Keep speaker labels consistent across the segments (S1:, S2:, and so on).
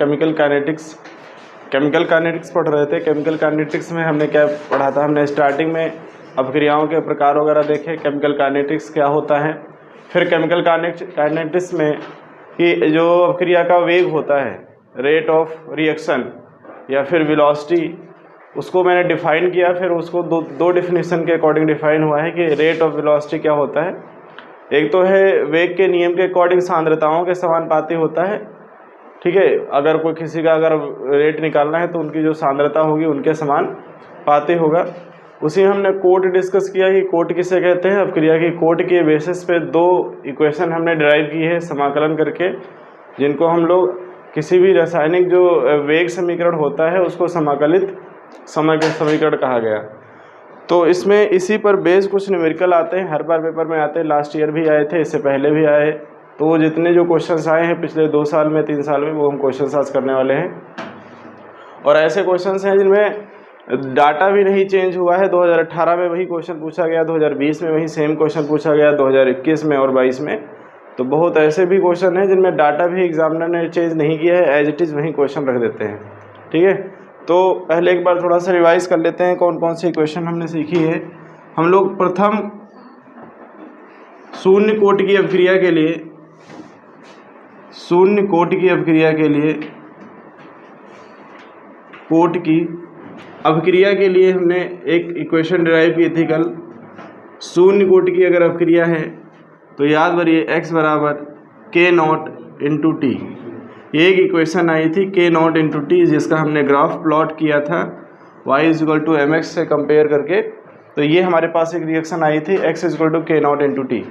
S1: Chemical kinetics पढ़ रहे थे। केमिकल काइनेटिक्स में हमने क्या पढ़ा था, हमने स्टार्टिंग में अपक्रियाओं के प्रकार वगैरह देखे, केमिकल काइनेटिक्स क्या होता है। फिर केमिकल काइनेटिक्स में कि जो अपक्रिया का वेग होता है, रेट ऑफ रिएक्शन या फिर वेलोसिटी, उसको मैंने डिफ़ाइन किया। फिर उसको दो डिफिनीशन के अकॉर्डिंग डिफ़ाइन हुआ है कि रेट ऑफ वेलोसिटी क्या होता है। एक तो है वेग के नियम के अकॉर्डिंग सांद्रताओं के समानुपाती होता है, ठीक है। अगर कोई किसी का अगर रेट निकालना है तो उनकी जो सांद्रता होगी उनके समानुपाती होगा। उसी में हमने कोट डिस्कस किया कि कोट किसे कहते हैं। अपक्रिया की कोट के बेसिस पे दो इक्वेशन हमने डिराइव की है समाकलन करके, जिनको हम लोग किसी भी रासायनिक जो वेग समीकरण होता है उसको समाकलित समग्र समीकरण कहा गया। तो इसमें इसी पर बेस कुछ न्यूमेरिकल आते हैं, हर बार पेपर में आते हैं। लास्ट ईयर भी आए थे, इससे पहले भी आए। तो वो जितने जो क्वेश्चंस आए हैं पिछले 2 साल में 3 साल में, वो हम क्वेश्चन आज करने वाले हैं। और ऐसे क्वेश्चंस हैं जिनमें डाटा भी नहीं चेंज हुआ है। 2018 में वही क्वेश्चन पूछा गया, 2020 में वही सेम क्वेश्चन पूछा गया, 2021 में और 22 में। तो बहुत ऐसे भी क्वेश्चन हैं जिनमें डाटा भी एग्जामिनर ने चेंज नहीं किया है, एज इट इज़ वही क्वेश्चन रख देते हैं, ठीक है। तो पहले एक बार थोड़ा सा रिवाइज कर लेते हैं कौन कौन सी इक्वेशन हमने सीखी है। हम लोग प्रथम शून्य कोट की अपक्रिया के लिए कोट की अपक्रिया के लिए हमने एक इक्वेशन डिराइव की थी कल। शून्य कोट की अगर अपक्रिया है तो याद करिए x बराबर k0 इंटू टी। ये एक इक्वेशन आई थी k0 इंटू टी, जिसका हमने ग्राफ प्लॉट किया था y इक्वल टू mx से कंपेयर करके। तो ये हमारे पास एक रिएक्शन आई थी x equal to k0 into t.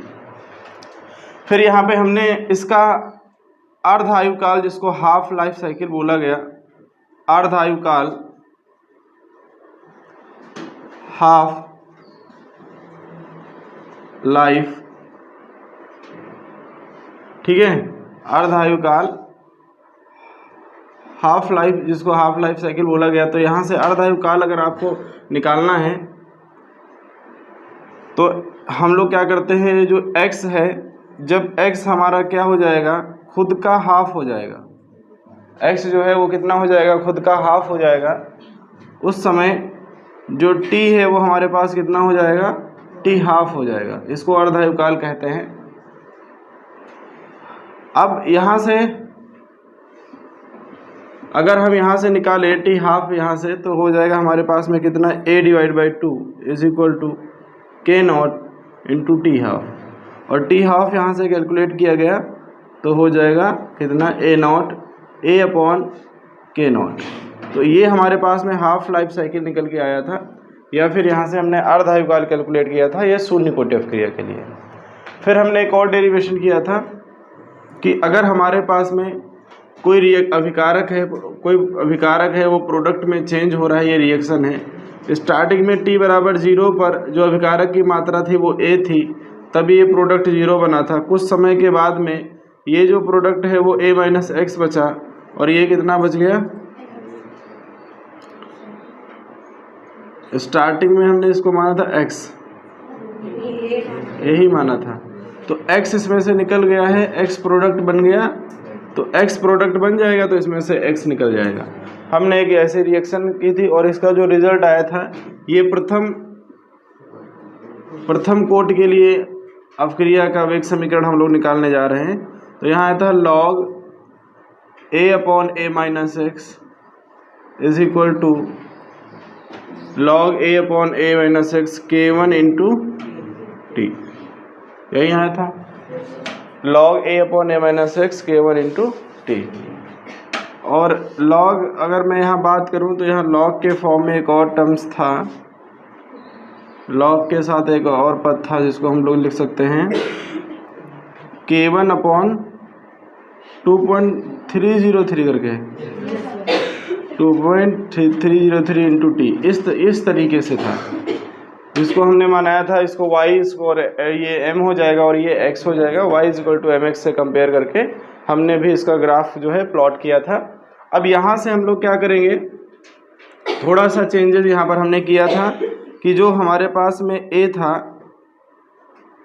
S1: फिर यहाँ पे हमने इसका अर्ध आयुकाल, जिसको हाफ लाइफ साइकिल बोला गया, अर्ध आयुकाल हाफ लाइफ, ठीक है, अर्ध आयुकाल हाफ लाइफ, जिसको हाफ लाइफ साइकिल बोला गया। तो यहाँ से अर्ध आयुकाल अगर आपको निकालना है तो हम लोग क्या करते हैं, जो x है, जब x हमारा क्या हो जाएगा, खुद का हाफ हो जाएगा, x जो है वो कितना हो जाएगा, खुद का हाफ हो जाएगा, उस समय जो t है वो हमारे पास कितना हो जाएगा, t हाफ हो जाएगा। इसको अर्ध आयुकाल कहते हैं। अब यहाँ से अगर हम यहाँ से निकाले t हाफ यहाँ से, तो हो जाएगा हमारे पास में कितना, a divide by 2 is equal to k0 into t half. और t हाफ यहाँ से कैलकुलेट किया गया तो हो जाएगा कितना, a अपॉन k0। तो ये हमारे पास में हाफ लाइफ साइकिल निकल के आया था, या फिर यहाँ से हमने अर्ध आयुकाल कैलकुलेट किया था, ये शून्य कोटि अपक्रिया के लिए। फिर हमने एक और डेरिवेशन किया था कि अगर हमारे पास में कोई अभिकारक है, वो प्रोडक्ट में चेंज हो रहा है, ये रिएक्शन है। स्टार्टिंग में t बराबर 0 पर जो अभिकारक की मात्रा थी वो a थी, तभी ये प्रोडक्ट 0 बना था। कुछ समय के बाद में ये जो प्रोडक्ट है वो a माइनस एक्स बचा, और ये कितना बच गया, स्टार्टिंग में हमने इसको माना था x, यही माना था। तो x इसमें से निकल गया है, x प्रोडक्ट बन गया, तो x प्रोडक्ट बन जाएगा तो इसमें से x निकल जाएगा। हमने एक ऐसी रिएक्शन की थी और इसका जो रिजल्ट आया था, ये प्रथम कोट के लिए अपक्रिया का वेग समीकरण हम लोग निकालने जा रहे हैं। तो यहाँ आया था log a upon a minus x is equal to log a upon a minus x k1 into t. यही आया था log a upon a minus x k1 into t. और log, अगर मैं यहाँ बात करूँ तो यहाँ log के फॉर्म में एक और टर्म्स था, log के साथ एक और पद था जिसको हम लोग लिख सकते हैं k1 अपॉन 2.303 करके 2.303 इंटू टी, इस तरीके से था, जिसको हमने मनाया था। इसको y, इसको ये m हो जाएगा और ये x हो जाएगा। y इक्वल टू mx से कंपेयर करके हमने भी इसका ग्राफ जो है प्लॉट किया था। अब यहाँ से हम लोग क्या करेंगे, थोड़ा सा चेंजेस यहाँ पर हमने किया था कि जो हमारे पास में a था,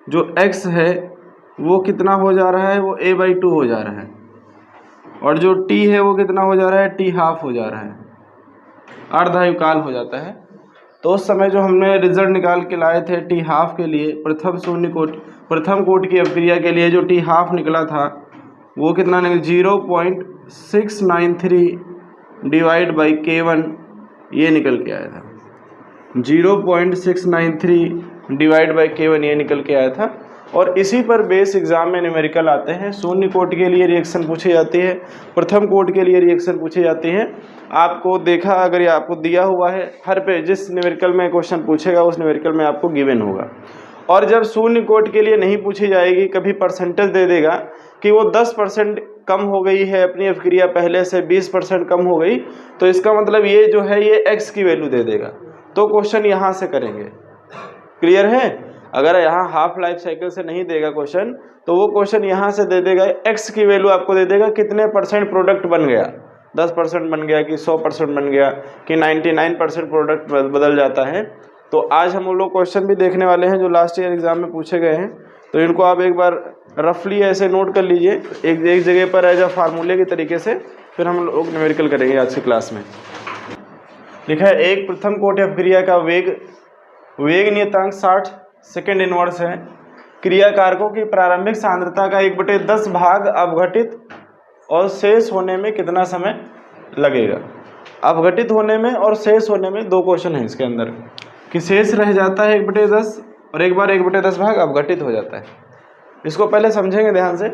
S1: जो x है वो कितना हो जा रहा है, वो a/2 हो जा रहा है। और जो टी है वो कितना हो जा रहा है, टी हाफ हो जा रहा है, अर्धायुकाल हो जाता है। तो उस समय जो हमने रिजल्ट निकाल के लाए थे टी हाफ के लिए, प्रथम कोट की अपक्रिया के लिए जो टी हाफ निकला था वो कितना निकला, 0.693 डिवाइड बाई K1 ये निकल के आया था। 0.693 डिवाइड बाई K1 ये निकल के आया था। और इसी पर बेस एग्जाम में न्यूमेरिकल आते हैं। शून्य कोट के लिए रिएक्शन पूछी जाती है, प्रथम कोट के लिए रिएक्शन पूछी जाती है। आपको देखा, अगर ये आपको दिया हुआ है हर पे जिस न्यूमेरिकल में क्वेश्चन पूछेगा उस न्यूमेरिकल में आपको गिवन होगा। और जब शून्य कोट के लिए नहीं पूछी जाएगी, कभी परसेंटेज दे देगा कि वो 10% कम हो गई है अपनी अपक्रिया पहले से 20% कम हो गई, तो इसका मतलब ये जो है ये x की वैल्यू दे देगा, तो क्वेश्चन यहाँ से करेंगे। क्लियर है? अगर यहाँ हाफ लाइफ साइकिल से नहीं देगा क्वेश्चन, तो वो क्वेश्चन यहाँ से दे देगा, x की वैल्यू आपको दे देगा कितने परसेंट प्रोडक्ट बन गया, 10% बन गया कि 100% बन गया कि 99% प्रोडक्ट बदल जाता है। तो आज हम लोग क्वेश्चन भी देखने वाले हैं जो लास्ट ईयर एग्जाम में पूछे गए हैं, तो इनको आप एक बार रफली ऐसे नोट कर लीजिए एक जगह पर एज अ फार्मूले के तरीके से, फिर हम लोग न्यूमेरिकल करेंगे आज की क्लास में। लिखा है एक प्रथम कोट अपक्रिया का वेग नियतांक 60 सेकेंड इनवर्स है। क्रिया कारकों की प्रारंभिक सांद्रता का 1/10 भाग अपघटित और शेष होने में कितना समय लगेगा। अपघटित होने में और शेष होने में दो क्वेश्चन है इसके अंदर, कि शेष रह जाता है 1/10 और एक बार 1/10 भाग अपघटित हो जाता है। इसको पहले समझेंगे ध्यान से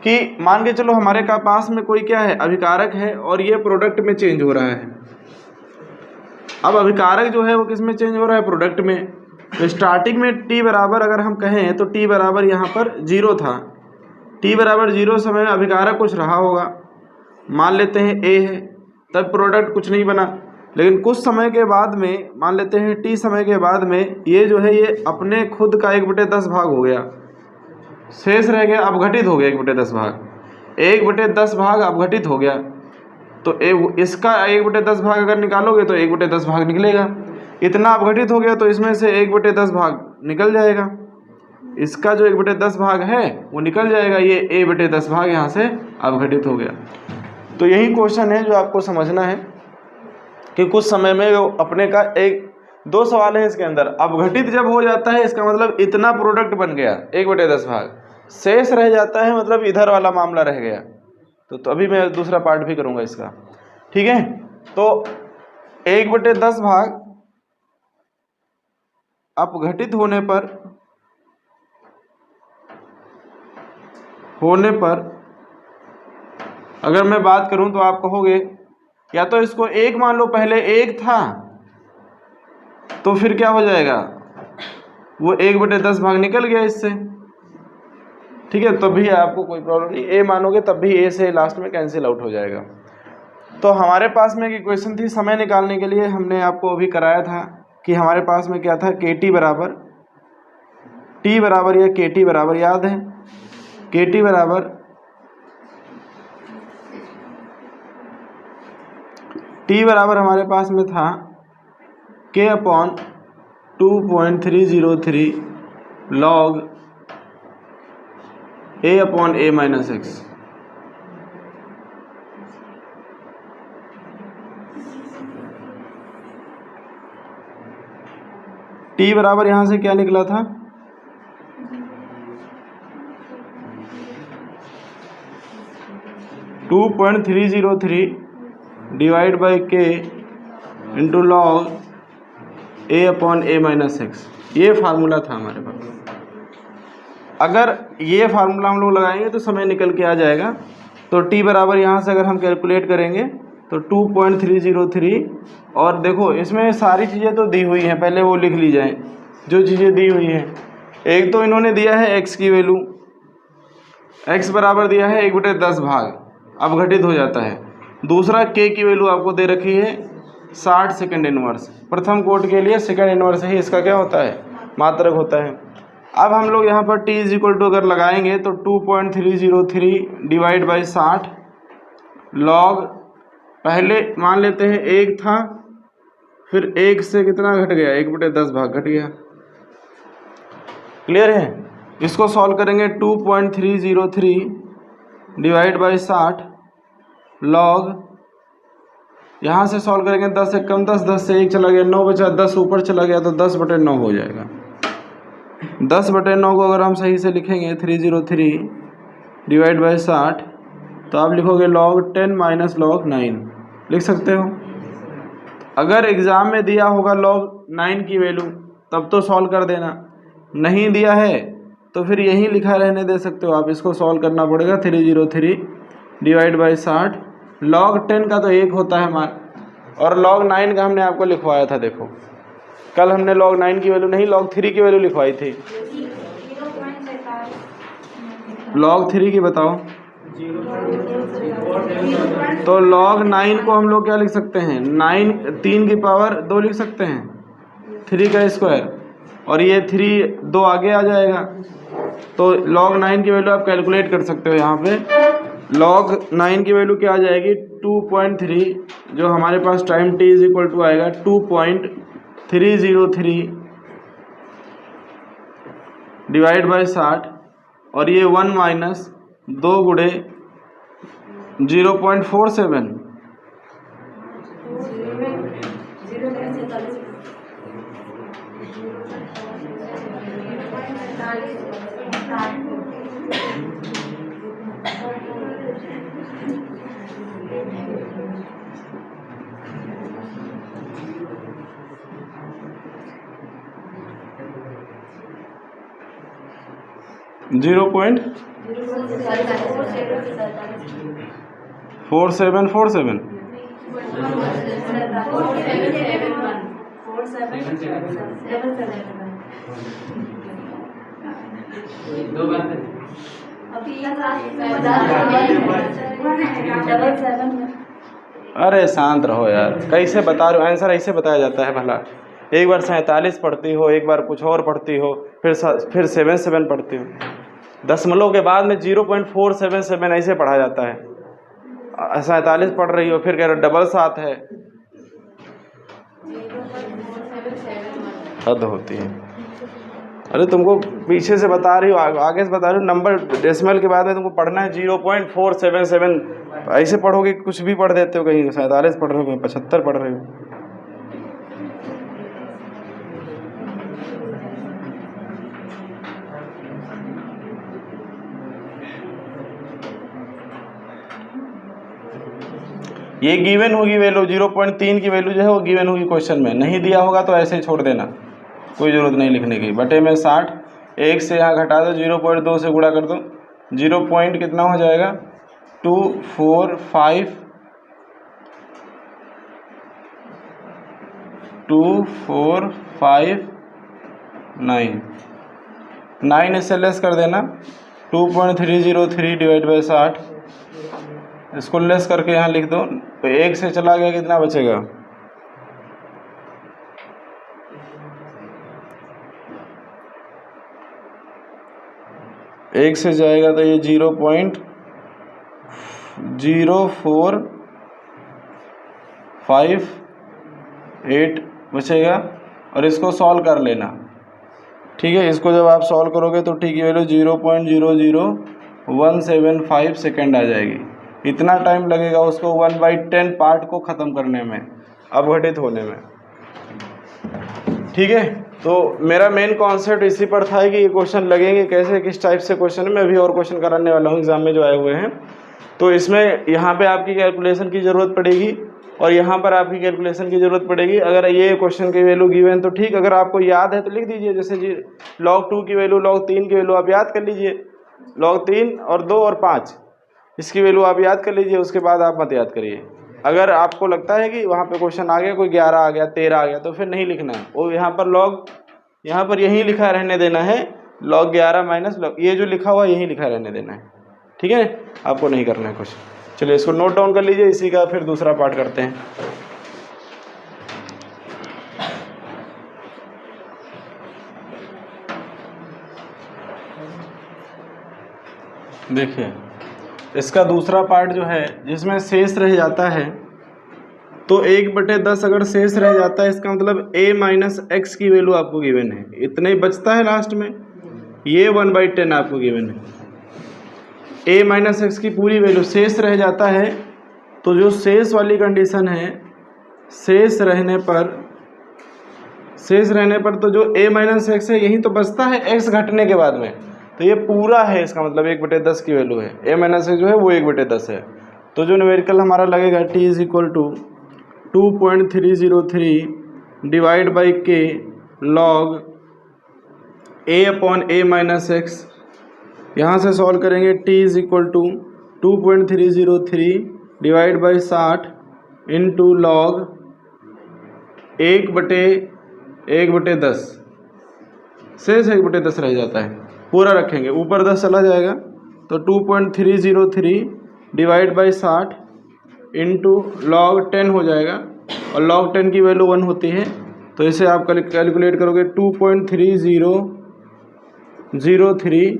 S1: कि मान के चलो हमारे पास में कोई क्या है, अभिकारक है और ये प्रोडक्ट में चेंज हो रहा है। अब अभिकारक जो है वो किस में चेंज हो रहा है, प्रोडक्ट में। तो स्टार्टिंग में t बराबर अगर हम कहें तो t बराबर यहाँ पर 0 था, t बराबर 0 समय में अभिकारक कुछ रहा होगा, मान लेते हैं a है, तब प्रोडक्ट कुछ नहीं बना। लेकिन कुछ समय के बाद में, मान लेते हैं t समय के बाद में, ये जो है ये अपने खुद का 1/10 भाग हो गया, शेष रह गया, अपघटित हो गया 1/10 भाग, 1/10 भाग अपघटित हो गया। तो इसका 1/10 भाग अगर निकालोगे तो 1/10 भाग निकलेगा, इतना अपघटित हो गया तो इसमें से 1/10 भाग निकल जाएगा, इसका जो 1/10 भाग है वो निकल जाएगा, ये a/10 भाग यहाँ से अपघटित हो गया। तो यही क्वेश्चन है जो आपको समझना है कि कुछ समय में वो अपने का दो सवाल है इसके अंदर। अपघटित जब हो जाता है इसका मतलब इतना प्रोडक्ट बन गया 1/10 भाग, शेष रह जाता है मतलब इधर वाला मामला रह गया। तो अभी मैं दूसरा पार्ट भी करूंगा इसका, ठीक है। तो 1/10 भाग अपघटित होने पर अगर मैं बात करूं तो आप कहोगे या तो इसको एक मान लो, पहले एक था तो फिर क्या हो जाएगा, वो 1/10 भाग निकल गया इससे, ठीक है, तब भी आपको कोई प्रॉब्लम नहीं। ए मानोगे तब भी ए से लास्ट में कैंसिल आउट हो जाएगा। तो हमारे पास में एक इक्वेशन थी समय निकालने के लिए, हमने आपको अभी कराया था कि हमारे पास में क्या था, kt बराबर t बराबर या kt बराबर, याद है kt बराबर t बराबर हमारे पास में था k/2.303 log a/a-x। t बराबर यहां से क्या निकला था, 2.303 divide by k into log a/a-x, ये फार्मूला था हमारे पास। अगर ये फार्मूला हम लोग लगाएंगे तो समय निकल के आ जाएगा। तो t बराबर यहाँ से अगर हम कैलकुलेट करेंगे तो 2.303, और देखो इसमें सारी चीज़ें तो दी हुई हैं, पहले वो लिख ली जाए जो चीज़ें दी हुई हैं। एक तो इन्होंने दिया है x की वैल्यू, x बराबर दिया है 1/10 भाग, अपघटित हो जाता है। दूसरा k की वैल्यू आपको दे रखी है 60 सेकेंड इनवर्स, प्रथम कोट के लिए सेकेंड इनवर्स ही इसका क्या होता है, मात्रक होता है। अब हम लोग यहाँ पर t = अगर लगाएंगे तो 2.303 डिवाइड बाई 60 लॉग, पहले मान लेते हैं एक था, फिर एक से कितना घट गया, 1/10 भाग घट गया। क्लियर है? इसको सॉल्व करेंगे 2.303 डिवाइड बाई 60 लॉग, यहाँ से सॉल्व करेंगे 10 से कम 10, 10 से 1 चला गया 9 बचा, 10 ऊपर चला गया तो 10/9 हो जाएगा। 10/9 को अगर हम सही से लिखेंगे 303 डिवाइड बाई 60 तो आप लिखोगे log 10 माइनस log 9 लिख सकते हो। अगर एग्ज़ाम में दिया होगा log 9 की वैल्यू तब तो सॉल्व कर देना, नहीं दिया है तो फिर यहीं लिखा रहने दे सकते हो आप, इसको सॉल्व करना पड़ेगा। 303 डिवाइड बाई 60 log 10 का तो 1 होता है मान, और log 9 का हमने आपको लिखवाया था। देखो कल हमने log 9 की वैल्यू नहीं log 3 की वैल्यू लिखवाई थी। log 3 की बताओ। तो log 9 को हम लोग क्या लिख सकते हैं, 9 3 की पावर 2 लिख सकते हैं, 3 का स्क्वायर, और ये 3 2 आगे आ जाएगा। तो log 9 की वैल्यू आप कैलकुलेट कर सकते हो। यहाँ पे log 9 की वैल्यू क्या आ जाएगी 2.3, जो हमारे पास time t is equal to आएगा 2.303 डिवाइड बाई 60, और ये 1 माइनस 2 गुणे 0.47, जीरो पॉइंट 4747 अरे शांत रहो यार, कैसे बता रहे हो, आंसर ऐसे बताया जाता है भला। एक बार 47 पढ़ती हो, एक बार कुछ और पढ़ती हो, फिर 77 पढ़ती हो। दशमलव के बाद में 0.477 ऐसे पढ़ा जाता है। 47 पढ़ रही हो, फिर कह रहे हो डबल 7 है, हद होती है। अरे तुमको पीछे से बता रही हो, आगे से बता रही हो, नंबर डेसिमल के बाद में तुमको पढ़ना है 0.477। ऐसे पढ़ोगे कुछ भी पढ़ देते हो, कहीं 47 पढ़ रहे हो, कहीं 75 पढ़ रहे हो। ये गिवन होगी वैल्यू, 0.3 की वैल्यू जो है वो गिवन होगी क्वेश्चन में, नहीं दिया होगा तो ऐसे ही छोड़ देना, कोई ज़रूरत नहीं लिखने की। बटे में 60, 1 से यहाँ घटा दो, 0.2 से गुणा कर दो, 0 पॉइंट कितना हो जाएगा 2459, 9 इससे लेस कर देना, 2.303 डिवाइड बाई 60, इसको लेस करके यहाँ लिख दो। तो 1 से चला गया कितना बचेगा, एक से जाएगा तो ये 0.0458 बचेगा, और इसको सॉल्व कर लेना। ठीक है, इसको जब आप सॉल्व करोगे तो टी की वैल्यू 0.00175 सेकेंड आ जाएगी। इतना टाइम लगेगा उसको 1/10 पार्ट को ख़त्म करने में, अपघटित होने में। ठीक है, तो मेरा मेन कॉन्सेप्ट इसी पर था कि ये क्वेश्चन लगेंगे कैसे, किस टाइप से क्वेश्चन है। मैं अभी और क्वेश्चन कराने वाला हूँ एग्जाम में जो आए हुए हैं। तो इसमें यहाँ पे आपकी कैलकुलेशन की ज़रूरत पड़ेगी, और यहाँ पर आपकी कैलकुलेशन की ज़रूरत पड़ेगी। अगर ये क्वेश्चन की वैल्यू गिवन तो ठीक, अगर आपको याद है तो लिख दीजिए। जैसे जी log 2 की वैल्यू, log 3 की वैल्यू आप याद कर लीजिए, log 3 और 2 और 5 इसकी वैल्यू आप याद कर लीजिए, उसके बाद आप मत याद करिए। अगर आपको लगता है कि वहाँ पे क्वेश्चन आ गया, कोई 11 आ गया, 13 आ गया, तो फिर नहीं लिखना है वो। यहाँ पर log, यहाँ पर यही लिखा रहने देना है, log 11 माइनस log, ये जो लिखा हुआ यही लिखा रहने देना है। ठीक है, आपको नहीं करना है कुछ। चलिए इसको नोट डाउन कर लीजिए, इसी का फिर दूसरा पार्ट करते हैं। देखिए इसका दूसरा पार्ट जो है, जिसमें शेष रह जाता है, तो 1/10 अगर शेष रह जाता है, इसका मतलब a माइनस एक्स की वैल्यू आपको गिवन है, इतना ही बचता है लास्ट में। ये 1/10 आपको गिवन है, a माइनस एक्स की पूरी वैल्यू शेष रह जाता है, तो जो शेष वाली कंडीशन है, शेष रहने पर तो जो a माइनस एक्स है यही तो बचता है x घटने के बाद में, तो ये पूरा है, इसका मतलब 1/10 की वैल्यू है। a माइनस एक्स जो है वो 1/10 है। तो जो न्यूमेरिकल हमारा लगेगा t is equal to 2.303 divide by k log a upon a minus x. यहाँ से सॉल्व करेंगे, t is equal to 2.303 divide by 60 into log 1/10 शेष 1/10 रह जाता है, पूरा रखेंगे, ऊपर 10 चला जाएगा तो 2.303 डिवाइड बाई 60 इंटू लॉग 10 हो जाएगा, और लॉग 10 की वैल्यू 1 होती है, तो इसे आप कैलकुलेट करोगे 2.3003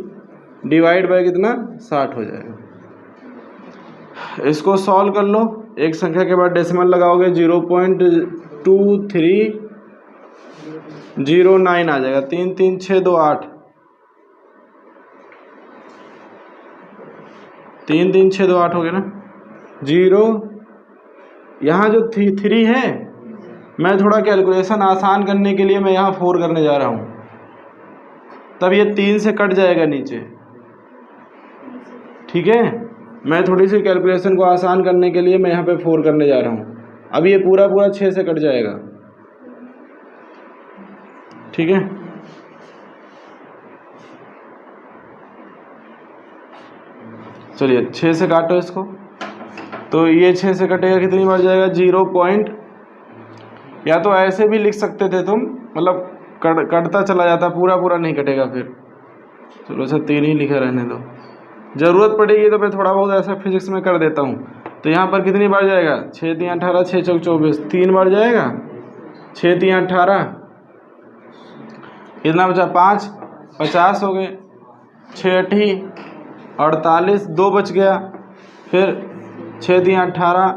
S1: डिवाइड बाई कितना 60 हो जाएगा। इसको सॉल्व कर लो, एक संख्या के बाद डेसिमल लगाओगे 0.2309 आ जाएगा, 33628 33628 हो गया ना। जीरो यहाँ जो 3 है, मैं थोड़ा कैलकुलेशन आसान करने के लिए मैं यहाँ 4 करने जा रहा हूँ, तब ये 3 से कट जाएगा नीचे, ठीक है। मैं थोड़ी सी कैलकुलेशन को आसान करने के लिए मैं यहाँ पे 4 करने जा रहा हूँ। अब ये पूरा 6 से कट जाएगा, ठीक है। चलिए 6 से काटो इसको, तो ये 6 से कटेगा, कितनी बार जाएगा 0. या तो ऐसे भी लिख सकते थे तुम, मतलब कटता चला जाता, पूरा नहीं कटेगा फिर। चलो अच्छा 3 ही लिखा रहने दो, ज़रूरत पड़ेगी तो मैं थोड़ा बहुत ऐसा फिजिक्स में कर देता हूँ। तो यहाँ पर कितनी बार जाएगा, 6 × 18 6 × 24, 3 बार जाएगा, 6 × 18 कितना बचा 5, 50 हो गए, 6 × 8 48, 2 बच गया, फिर 6 × 18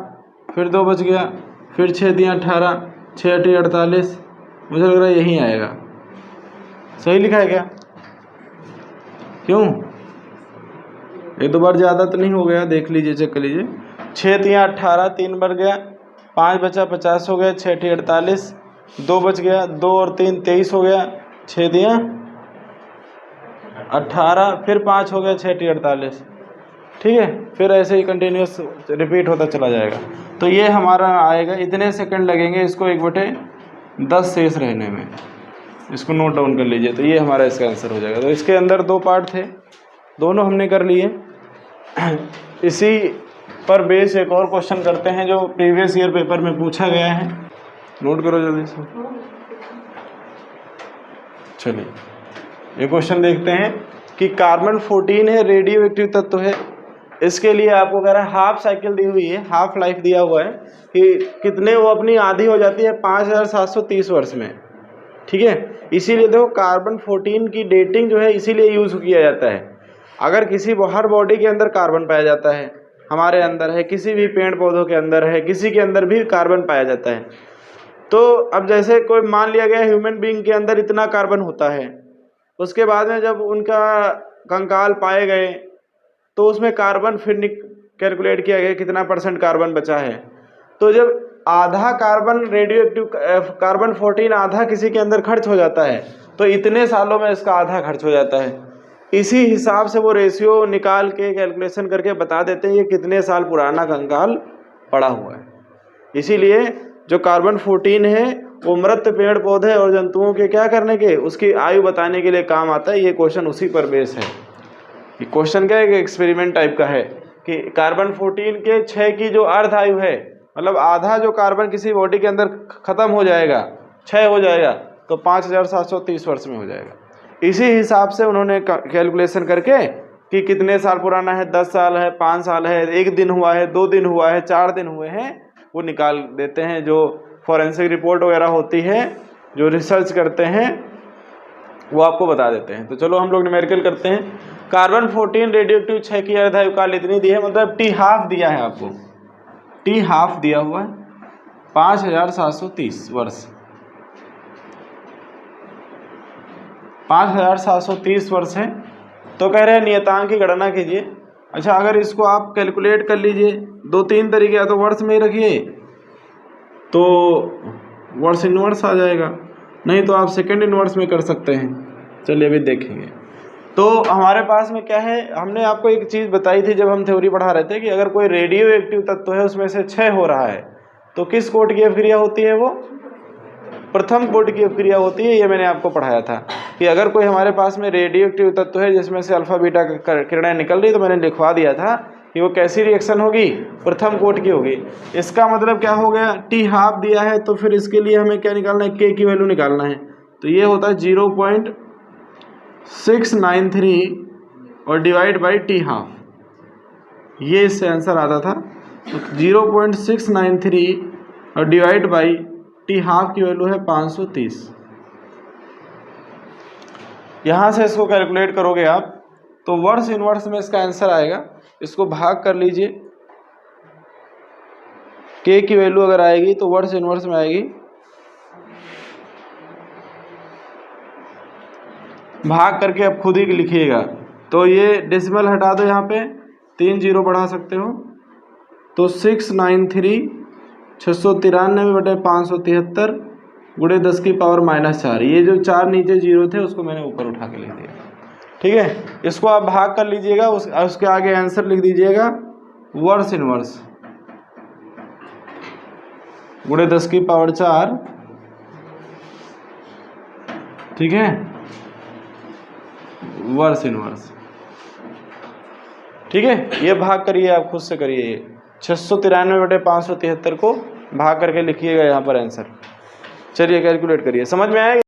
S1: फिर 2 बच गया, फिर 6 × 18 6 × 8 48, मुझे लग रहा है यही आएगा। सही लिखा है क्या? क्यों, 1-2 बार ज़्यादा तो नहीं हो गया, देख लीजिए, चेक कर लीजिए। 6 × 18 3 बढ़ गया, 5 बचा 50 हो गया, 6 × 8 48, 2 बच गया, 2 और 3 23 हो गया, 6 × 18 फिर 5 हो गया, 6 × 48, ठीक है। फिर ऐसे ही कंटिन्यूस रिपीट होता चला जाएगा। तो ये हमारा आएगा, इतने सेकंड लगेंगे इसको 1/10 शेष रहने में, इसको नोट डाउन कर लीजिए। तो ये हमारा इसका आंसर हो जाएगा। तो इसके अंदर 2 पार्ट थे, दोनों हमने कर लिए। इसी पर बेस एक और क्वेश्चन करते हैं जो प्रीवियस ईयर पेपर में पूछा गया है, नोट करो जल्दी से। चलिए ये क्वेश्चन देखते हैं कि कार्बन 14 है, रेडियो एक्टिव तत्व है। इसके लिए आपको कह रहा है हाफ साइकिल दी हुई है, हाफ लाइफ दिया हुआ है कि कितने वो अपनी आधी हो जाती है 5730 वर्ष में, ठीक है। इसीलिए देखो कार्बन 14 की डेटिंग जो है इसीलिए यूज़ किया जाता है। अगर किसी हर बॉडी के अंदर कार्बन पाया जाता है, हमारे अंदर है, किसी भी पेड़ पौधों के अंदर है, किसी के अंदर भी कार्बन पाया जाता है। तो अब जैसे कोई मान लिया गया ह्यूमन बीइंग के अंदर इतना कार्बन होता है, उसके बाद में जब उनका कंकाल पाए गए तो उसमें कार्बन फिर कैलकुलेट किया गया कितना % कार्बन बचा है। तो जब आधा कार्बन रेडियो एक्टिव कार्बन 14 आधा किसी के अंदर खर्च हो जाता है, तो इतने सालों में इसका आधा खर्च हो जाता है। इसी हिसाब से वो रेशियो निकाल के कैलकुलेशन करके बता देते हैं ये कितने साल पुराना कंकाल पड़ा हुआ है। इसीलिए जो कार्बन 14 है वो मृत पेड़ पौधे और जंतुओं के क्या करने के, उसकी आयु बताने के लिए काम आता है। ये क्वेश्चन उसी पर बेस है। ये क्वेश्चन क्या है कि एक्सपेरिमेंट टाइप का है कि कार्बन 14 के 6 की जो अर्ध आयु है, मतलब आधा जो कार्बन किसी बॉडी के अंदर खत्म हो जाएगा, क्षय हो जाएगा, तो 5730 वर्ष में हो जाएगा। इसी हिसाब से उन्होंने कैलकुलेशन करके कि कितने साल पुराना है, 10 साल है, 5 साल है, 1 दिन हुआ है, 2 दिन हुआ है, 4 दिन हुए हैं, वो निकाल देते हैं। जो फॉरेंसिक रिपोर्ट वगैरह होती है, जो रिसर्च करते हैं, वो आपको बता देते हैं। तो चलो हम लोग न्यूमेरिकल करते हैं। कार्बन 14 रेडियो एक्टिव 6 की अर्ध आयु काल इतनी दी है, मतलब टी हाफ दिया है आपको, टी हाफ दिया हुआ है 5730 वर्ष, 5730 वर्ष है। तो कह रहे हैं नियतांक की गणना कीजिए। अच्छा, अगर इसको आप कैलकुलेट कर लीजिए 2-3 तरीके, या तो वर्स में ही रखिए तो वर्स इनवर्स आ जाएगा, नहीं तो आप सेकंड इनवर्स में कर सकते हैं। चलिए अभी देखेंगे। तो हमारे पास में क्या है, हमने आपको एक चीज़ बताई थी जब हम थ्योरी पढ़ा रहे थे कि अगर कोई रेडियो एक्टिव तत्व है उसमें से क्षय हो रहा है तो किस कोट की अभिक्रिया होती है, वो प्रथम कोट की अभिक्रिया होती है। ये मैंने आपको पढ़ाया था कि अगर कोई हमारे पास में रेडियो एक्टिव तत्व है जिसमें से अल्फा बीटा किरणें निकल रही, तो मैंने लिखवा दिया था कि वो कैसी रिएक्शन होगी, प्रथम कोट की होगी। इसका मतलब क्या हो गया, टी हाफ दिया है तो फिर इसके लिए हमें क्या निकालना है, के की वैल्यू निकालना है। तो ये होता है 0.693 और डिवाइड बाई टी हाफ, ये इससे आंसर आता था। तो 0.693 और डिवाइड बाई टी हाफ की वैल्यू है 530। यहाँ से इसको कैलकुलेट करोगे आप तो वर्स इनवर्स में इसका आंसर आएगा। इसको भाग कर लीजिए, के की वैल्यू अगर आएगी तो वर्स इनवर्स में आएगी, भाग करके अब खुद ही लिखिएगा। तो ये डेसिमल हटा दो, यहाँ पे 3 जीरो बढ़ा सकते हो, तो 693 693/573 गुणे 10 की पावर -4। ये जो 4 नीचे जीरो थे उसको मैंने ऊपर उठा के लिख दिया, ठीक है। इसको आप भाग कर लीजिएगा, उसके आगे आंसर लिख दीजिएगा वर्स इनवर्स गुणे 10 की पावर 4, ठीक है, वर्स इनवर्स, ठीक है। ये भाग करिए, आप खुद से करिए। 693/573 को भाग करके लिखिएगा यहाँ पर आंसर। चलिए कैलकुलेट करिए, समझ में आएगा।